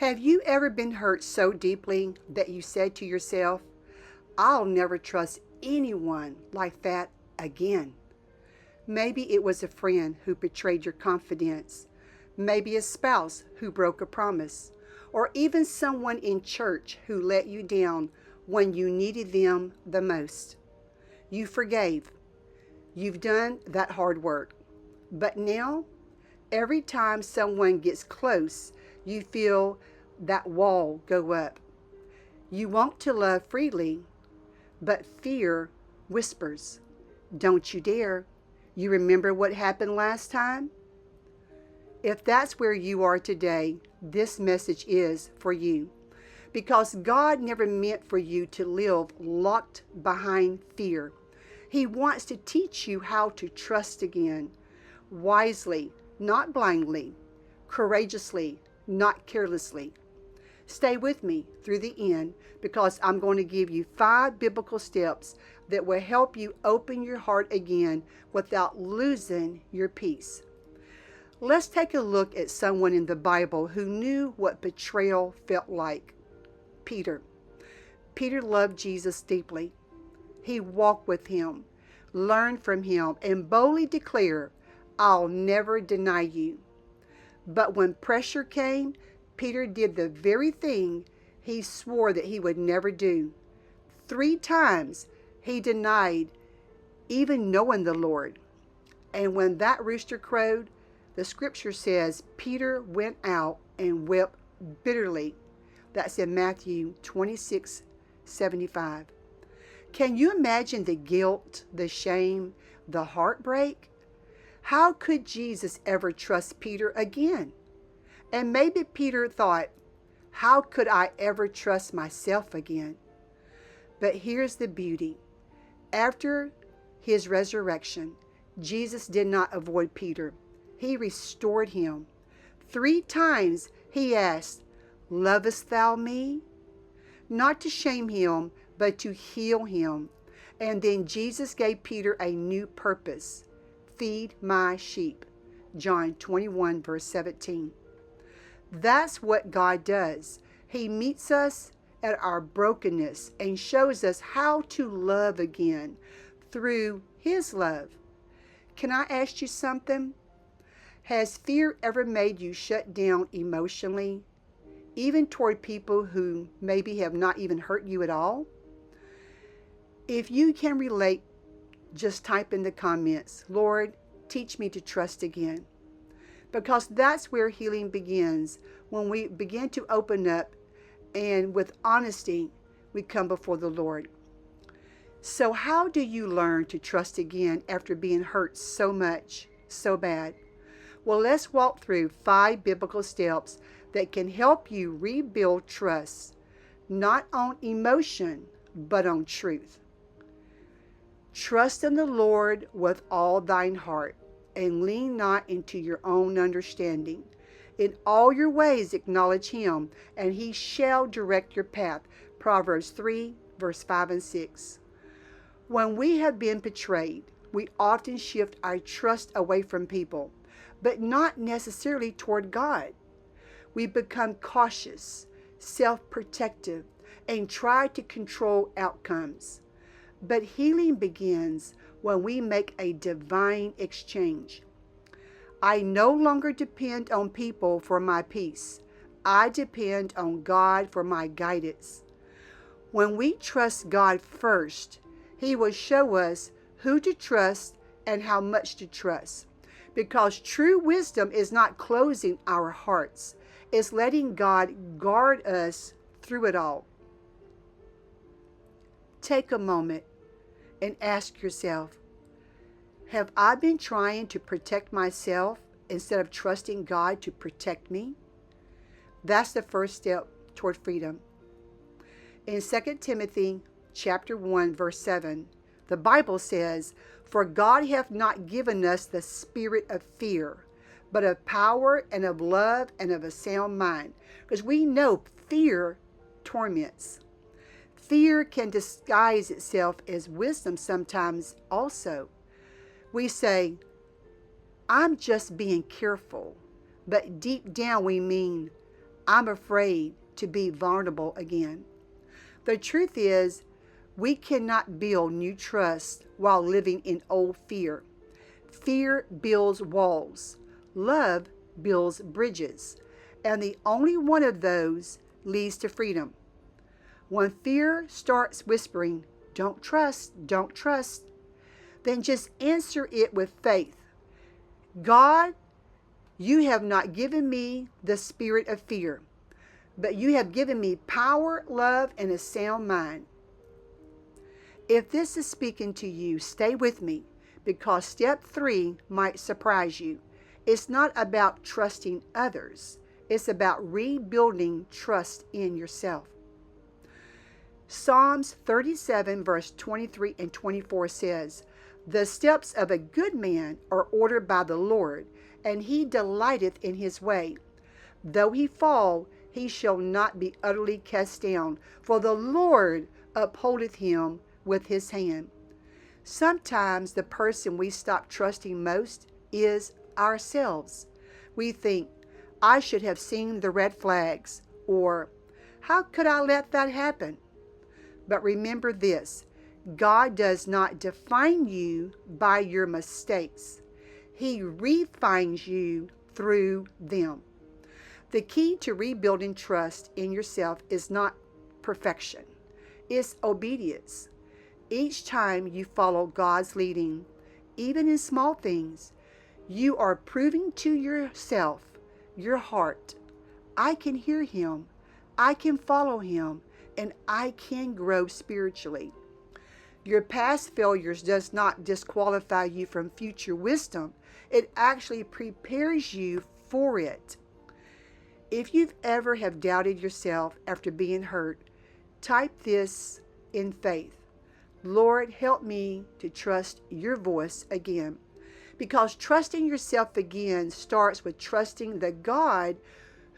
Have you ever been hurt so deeply that you said to yourself, I'll never trust anyone like that again? Maybe it was a friend who betrayed your confidence, maybe a spouse who broke a promise, or even someone in church who let you down when you needed them the most. You forgave. You've done that hard work. But now, every time someone gets close, you feel that wall go up. You want to love freely, but fear whispers, don't you dare. You remember what happened last time? If that's where you are today, this message is for you. Because God never meant for you to live locked behind fear. He wants to teach you how to trust again, wisely, not blindly, courageously, not carelessly. Stay with me through the end because I'm going to give you 5 biblical steps that will help you open your heart again without losing your peace. Let's take a look at someone in the Bible who knew what betrayal felt like. Peter. Peter loved Jesus deeply. He walked with him, learned from him, and boldly declared, I'll never deny you. But when pressure came, Peter did the very thing he swore that he would never do. 3 times he denied even knowing the Lord. And when that rooster crowed, the scripture says Peter went out and wept bitterly. That's in Matthew 26:75. Can you imagine the guilt, the shame, the heartbreak? How could Jesus ever trust Peter again? And maybe Peter thought, how could I ever trust myself again? But here's the beauty. After his resurrection, Jesus did not avoid Peter. He restored him. 3 times he asked, Lovest thou me? Not to shame him, but to heal him. And then Jesus gave Peter a new purpose. Feed my sheep. John 21, verse 17. That's what God does. He meets us at our brokenness and shows us how to love again through His love. Can I ask you something? Has fear ever made you shut down emotionally, even toward people who maybe have not even hurt you at all? If you can relate, just type in the comments, Lord, teach me to trust again. Because that's where healing begins, when we begin to open up and with honesty, we come before the Lord. So how do you learn to trust again after being hurt so much, so bad? Well, let's walk through 5 biblical steps that can help you rebuild trust, not on emotion, but on truth. Trust in the Lord with all thine heart, and lean not into your own understanding. In all your ways acknowledge Him, and He shall direct your path. Proverbs 3, verse 5 and 6. When we have been betrayed, we often shift our trust away from people, but not necessarily toward God. We become cautious, self-protective, and try to control outcomes. But healing begins when we make a divine exchange. I no longer depend on people for my peace. I depend on God for my guidance. When we trust God first, He will show us who to trust and how much to trust. Because true wisdom is not closing our hearts. It's letting God guard us through it all. Take a moment and ask yourself, have I been trying to protect myself instead of trusting God to protect me? That's the first step toward freedom. In 2 Timothy chapter 1, verse 7, the Bible says, For God hath not given us the spirit of fear, but of power and of love and of a sound mind. Because we know fear torments. Fear can disguise itself as wisdom sometimes also. We say, I'm just being careful, but deep down we mean, I'm afraid to be vulnerable again. The truth is, we cannot build new trust while living in old fear. Fear builds walls. Love builds bridges. And the only one of those leads to freedom. When fear starts whispering, don't trust, then just answer it with faith. God, you have not given me the spirit of fear, but you have given me power, love, and a sound mind. If this is speaking to you, stay with me, because step 3 might surprise you. It's not about trusting others. It's about rebuilding trust in yourself. Psalms 37 verse 23 and 24 says, "The steps of a good man are ordered by the Lord, and he delighteth in his way. Though he fall, he shall not be utterly cast down, for the Lord upholdeth him with his hand." Sometimes the person we stop trusting most is ourselves. We think, I should have seen the red flags, or how could I let that happen? But remember this, God does not define you by your mistakes. He refines you through them. The key to rebuilding trust in yourself is not perfection. It's obedience. Each time you follow God's leading, even in small things, you are proving to yourself, your heart, I can hear him, I can follow him, and I can grow spiritually. Your past failures does not disqualify you from future wisdom. It actually prepares you for it. If you've ever have doubted yourself after being hurt, type this in faith. Lord, help me to trust your voice again. Because trusting yourself again starts with trusting the God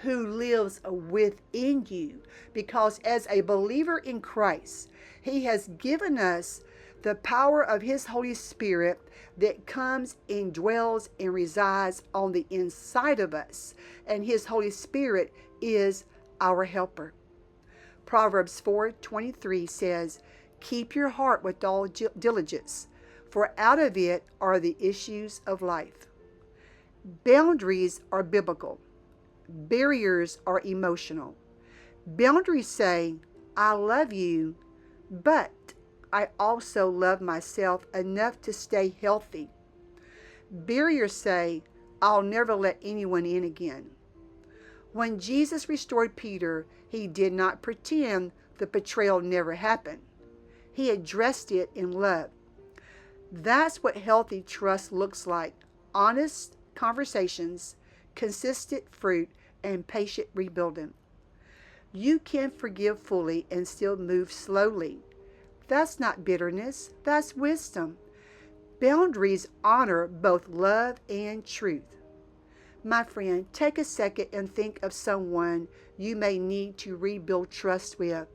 who lives within you. Because as a believer in Christ, he has given us the power of his Holy Spirit that comes and dwells and resides on the inside of us. And his Holy Spirit is our helper. Proverbs 4:23 says, "Keep your heart with all diligence, for out of it are the issues of life." Boundaries are biblical. Barriers are emotional. Boundaries say, I love you, but I also love myself enough to stay healthy. Barriers say, I'll never let anyone in again. When Jesus restored Peter, he did not pretend the betrayal never happened. He addressed it in love. That's what healthy trust looks like. Honest conversations, consistent fruit, and patient rebuilding. You can forgive fully and still move slowly. That's not bitterness, that's wisdom. Boundaries honor both love and truth. My friend, take a second and think of someone you may need to rebuild trust with.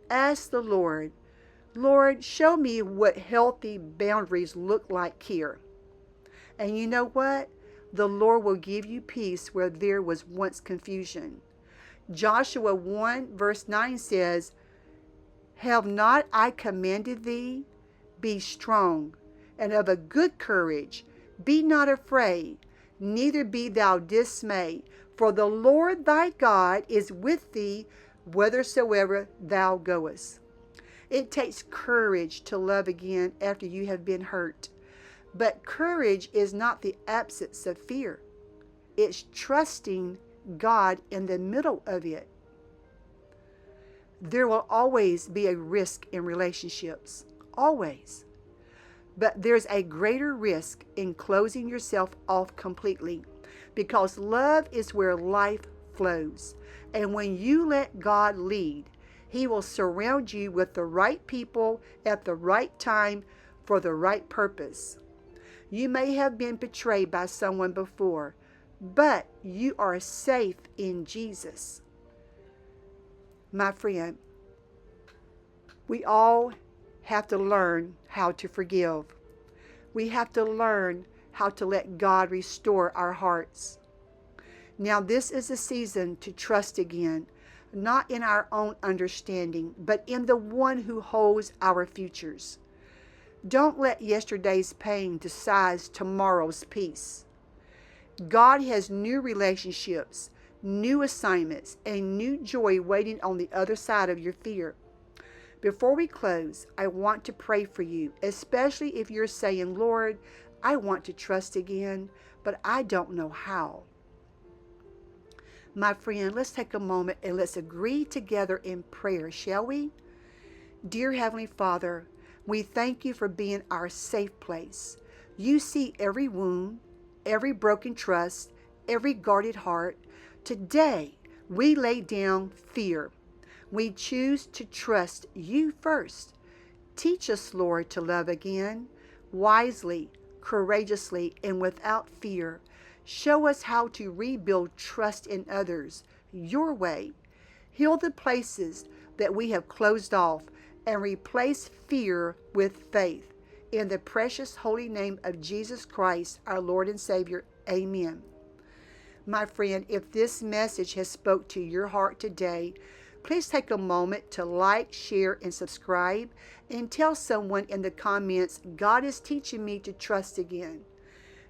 Ask the Lord, Lord, show me what healthy boundaries look like here. And you know what? The Lord will give you peace where there was once confusion. Joshua 1 verse 9 says, "Have not I commanded thee? Be strong and of a good courage. Be not afraid, neither be thou dismayed. For the Lord thy God is with thee whithersoever thou goest." It takes courage to love again after you have been hurt. But courage is not the absence of fear. It's trusting God in the middle of it. There will always be a risk in relationships. Always. But there's a greater risk in closing yourself off completely, because love is where life flows. And when you let God lead, he will surround you with the right people at the right time for the right purpose. You may have been betrayed by someone before, but you are safe in Jesus. My friend, we all have to learn how to forgive. We have to learn how to let God restore our hearts. Now, this is a season to trust again, not in our own understanding, but in the one who holds our futures. Don't let yesterday's pain decide tomorrow's peace. God has new relationships, new assignments, and new joy waiting on the other side of your fear. Before we close, I want to pray for you, especially if you're saying, Lord, I want to trust again, but I don't know how. My friend, let's take a moment and let's agree together in prayer, shall we? Dear Heavenly Father, we thank you for being our safe place. You see every wound, every broken trust, every guarded heart. Today, we lay down fear. We choose to trust you first. Teach us, Lord, to love again, wisely, courageously, and without fear. Show us how to rebuild trust in others your way. Heal the places that we have closed off and replace fear with faith. In the precious holy name of Jesus Christ, our Lord and Savior, amen. My friend, if this message has spoke to your heart today, please take a moment to like, share, and subscribe, and tell someone in the comments, God is teaching me to trust again.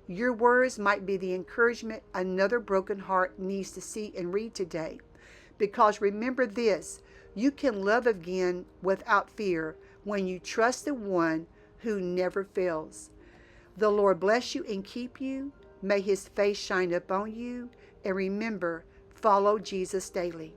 Your words might be the encouragement another broken heart needs to see and read today. Because remember this, you can love again without fear when you trust the one who never fails. The Lord bless you and keep you. May his face shine upon you. And remember, follow Jesus daily.